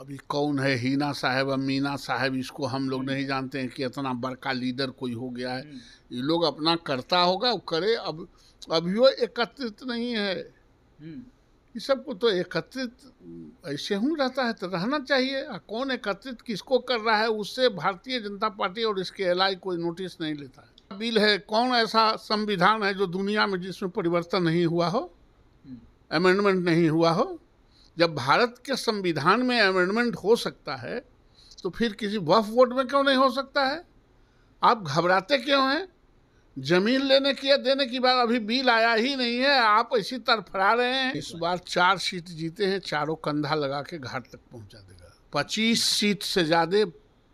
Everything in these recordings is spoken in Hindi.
अभी कौन है हीना साहब अमीना साहब, इसको हम लोग नहीं जानते हैं कि इतना बड़का लीडर कोई हो गया है। ये लोग अपना करता होगा, वो करे। अब अभी वो एकत्रित नहीं है। ये सबको तो एकत्रित ऐसे ही रहता है, तो रहना चाहिए। कौन एकत्रित किसको कर रहा है, उससे भारतीय जनता पार्टी और इसके एलआई कोई नोटिस नहीं लेता है। बिल है, कौन ऐसा संविधान है जो दुनिया में जिसमें परिवर्तन नहीं हुआ हो, अमेंडमेंट नहीं हुआ हो। जब भारत के संविधान में अमेंडमेंट हो सकता है तो फिर किसी वक्फ बोर्ड में क्यों नहीं हो सकता है? आप घबराते क्यों हैं? जमीन लेने की या देने की बात, अभी बिल आया ही नहीं है, आप इसी तरफड़ा रहे हैं। इस बार 4 सीट जीते हैं, चारों कंधा लगा के घाट तक पहुंचा देगा। 25 सीट से ज्यादा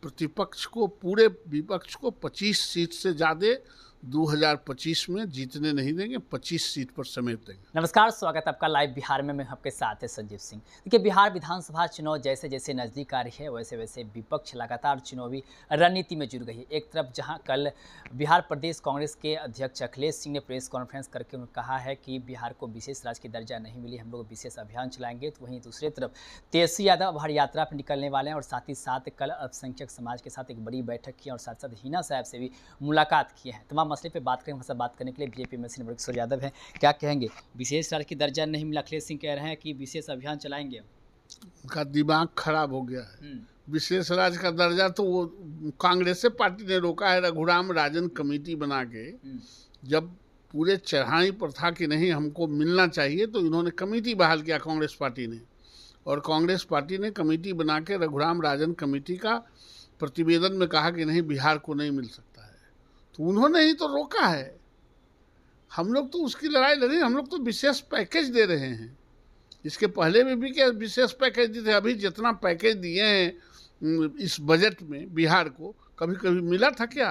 प्रतिपक्ष को, पूरे विपक्ष को 25 सीट से ज्यादा 2025 में जीतने नहीं देंगे, 25 सीट पर समेट देंगे। नमस्कार, स्वागत है आपका लाइव बिहार में। मैं आपके साथ है संजीव सिंह। देखिए, बिहार विधानसभा चुनाव जैसे जैसे नज़दीक आ रही है, वैसे वैसे विपक्ष लगातार चुनावी रणनीति में जुड़ गई है। एक तरफ जहां कल बिहार प्रदेश कांग्रेस के अध्यक्ष अखिलेश सिंह ने प्रेस कॉन्फ्रेंस करके उन्होंने कहा है कि बिहार को विशेष राज्य की दर्जा नहीं मिली, हम लोग विशेष अभियान चलाएंगे। तो वहीं दूसरी तरफ तेजस्वी यादव हर यात्रा पर निकलने वाले हैं और साथ ही साथ कल अल्पसंख्यक समाज के साथ एक बड़ी बैठक की और साथ साथ हीना साहब से भी मुलाकात की है। तमाम मसले पर बात करेंगे। हमसे बात करने के लिए बीजेपी एमएलसी नवल किशोर यादव हैं। क्या कहेंगे? विशेष राज्य की दर्जा नहीं मिला, अखिलेश सिंह कह रहे हैं कि विशेष अभियान चलाएंगे। उनका दिमाग खराब हो गया है। विशेष राज्य का दर्जा तो वो कांग्रेस पार्टी ने रोका है, रघुराम राजन कमेटी बना के। जब पूरे चढ़ाई पर था कि नहीं हमको मिलना चाहिए, तो इन्होंने कमेटी बहाल किया कांग्रेस पार्टी ने, और कांग्रेस पार्टी ने कमेटी बना के रघुराम राजन कमेटी का प्रतिवेदन में कहा कि नहीं बिहार को नहीं मिल सकता है। तो उन्होंने ही तो रोका है। हम लोग तो उसकी लड़ाई लड़ी, हम लोग तो विशेष पैकेज दे रहे हैं। इसके पहले भी क्या विशेष पैकेज दिए थे? अभी जितना पैकेज दिए हैं इस बजट में बिहार को, कभी कभी मिला था क्या?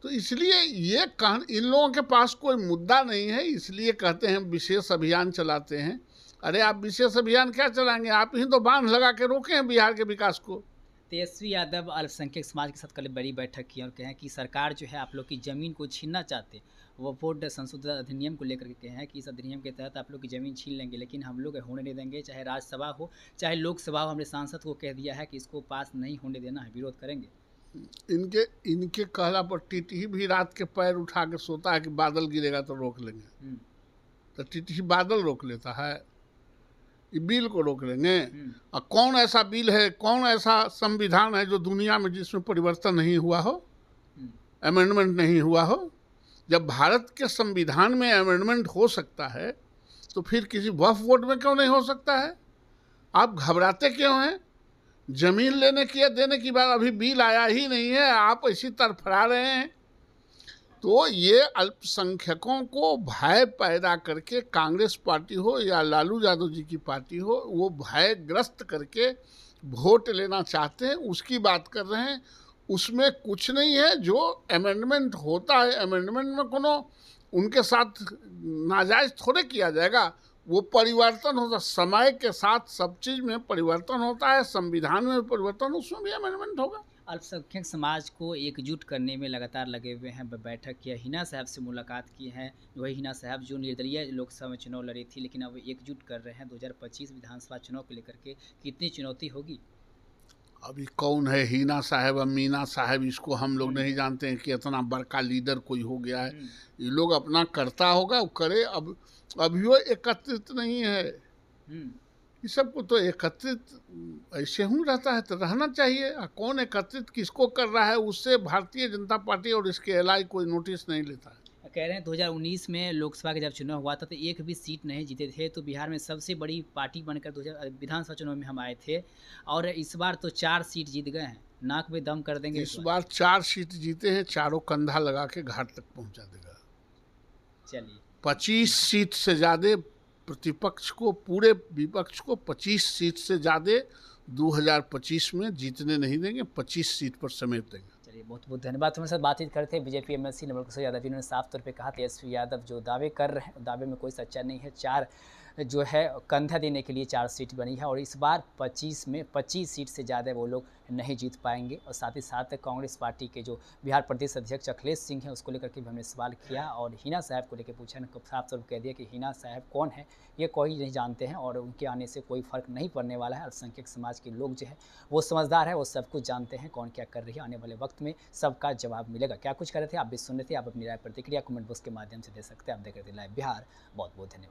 तो इसलिए ये इन लोगों के पास कोई मुद्दा नहीं है, इसलिए कहते हैं विशेष अभियान चलाते हैं। अरे आप विशेष अभियान क्या चलाएंगे? आप ही तो बांध लगा के रोके हैं बिहार के विकास को। तेजस्वी यादव अल्पसंख्यक समाज के साथ कल बड़ी बैठक की और कहें कि सरकार जो है आप लोग की ज़मीन को छीनना चाहते। वो वोट संशोधन अधिनियम को लेकर के कहे हैं कि इस अधिनियम के तहत आप लोग की ज़मीन छीन लेंगे, लेकिन हम लोग होने नहीं देंगे। चाहे राज्यसभा हो चाहे लोकसभा हो, हमने सांसद को कह दिया है कि इसको पास नहीं होने देना है, विरोध करेंगे। इनके कहला पर टीटी भी रात के पैर उठा के सोता है कि बादल गिरेगा तो रोक लेंगे। तो टीटी बादल रोक लेता है, ये बिल को रोक लेंगे। और कौन ऐसा बिल है, कौन ऐसा संविधान है जो दुनिया में जिसमें परिवर्तन नहीं हुआ हो, अमेंडमेंट नहीं हुआ हो। जब भारत के संविधान में अमेंडमेंट हो सकता है तो फिर किसी वक्फ बोर्ड में क्यों नहीं हो सकता है? आप घबराते क्यों हैं? जमीन लेने की या देने की बात, अभी बिल आया ही नहीं है, आप इसी तरफड़ा रहे हैं। तो ये अल्पसंख्यकों को भय पैदा करके, कांग्रेस पार्टी हो या लालू यादव जी की पार्टी हो, वो भयग्रस्त करके वोट लेना चाहते हैं, उसकी बात कर रहे हैं। उसमें कुछ नहीं है। जो अमेंडमेंट होता है, अमेंडमेंट में कोनो उनके साथ नाजायज थोड़े किया जाएगा। वो परिवर्तन होता, समय के साथ सब चीज़ में परिवर्तन होता है। संविधान में परिवर्तन, उसमें भी अमेंडमेंट होगा। अल्पसंख्यक समाज को एकजुट करने में लगातार लगे हुए हैं। बैठक किया, हीना साहब से मुलाकात की है। वही हीना साहब जो निर्दलीय लोकसभा में चुनाव लड़ी थी, लेकिन अब एकजुट कर रहे हैं 2025 विधानसभा चुनाव को लेकर के। कितनी चुनौती होगी? अभी कौन है हीना साहब अमीना साहब, इसको हम लोग नहीं जानते हैं कि इतना बड़का लीडर कोई हो गया है। ये लोग अपना करता होगा, वो करे। अब अभी वो एकत्रित नहीं है। ये सबको तो एकत्रित ऐसे ही रहता है, तो रहना चाहिए। कौन एकत्रित किसको कर रहा है, उससे भारतीय जनता पार्टी और इसके एलआई कोई नोटिस नहीं लेता है। कह रहे हैं 2019 में लोकसभा के जब चुनाव हुआ था तो एक भी सीट नहीं जीते थे, तो बिहार में सबसे बड़ी पार्टी बनकर 2000 विधानसभा चुनाव में हम आए थे, और इस बार तो 4 सीट जीत गए हैं। नाक में दम कर देंगे। इस बार 4 सीट जीते हैं, चारों कंधा लगा के घाट तक पहुंचा देगा। चलिए, 25 सीट से ज्यादा प्रतिपक्ष को, पूरे विपक्ष को 25 सीट से ज्यादा 2025 में जीतने नहीं देंगे, 25 सीट पर समेट देंगे। चलिए, बहुत बहुत धन्यवाद। हमारे साथ बातचीत करते हैं बीजेपी एमएलसी नवल किशोर यादव जी ने साफ तौर पे कहा तेजस्वी यादव जो दावे कर रहे हैं, दावे में कोई सच्चा नहीं है। 4 जो है कंधा देने के लिए 4 सीट बनी है और इस बार 25 में 25 सीट से ज़्यादा वो लोग नहीं जीत पाएंगे। और साथ ही साथ कांग्रेस पार्टी के जो बिहार प्रदेश अध्यक्ष अखिलेश सिंह हैं उसको लेकर के भी हमने सवाल किया और हिना साहब को लेकर पूछा, साफ तौर पर कह दिया कि हिना साहब कौन है ये कोई नहीं जानते हैं और उनके आने से कोई फ़र्क नहीं पड़ने वाला है। अल्पसंख्यक समाज के लोग जो है वो समझदार है, वो सब कुछ जानते हैं कौन क्या कर रही है। आने वाले वक्त में सबका जवाब मिलेगा। क्या कुछ कर रहे थे आप भी सुन रहे थे। आप अपनी राय प्रतिक्रिया कमेंट बॉक्स के माध्यम से दे सकते हैं। आप देख रहे थे लाइव बिहार। बहुत बहुत धन्यवाद।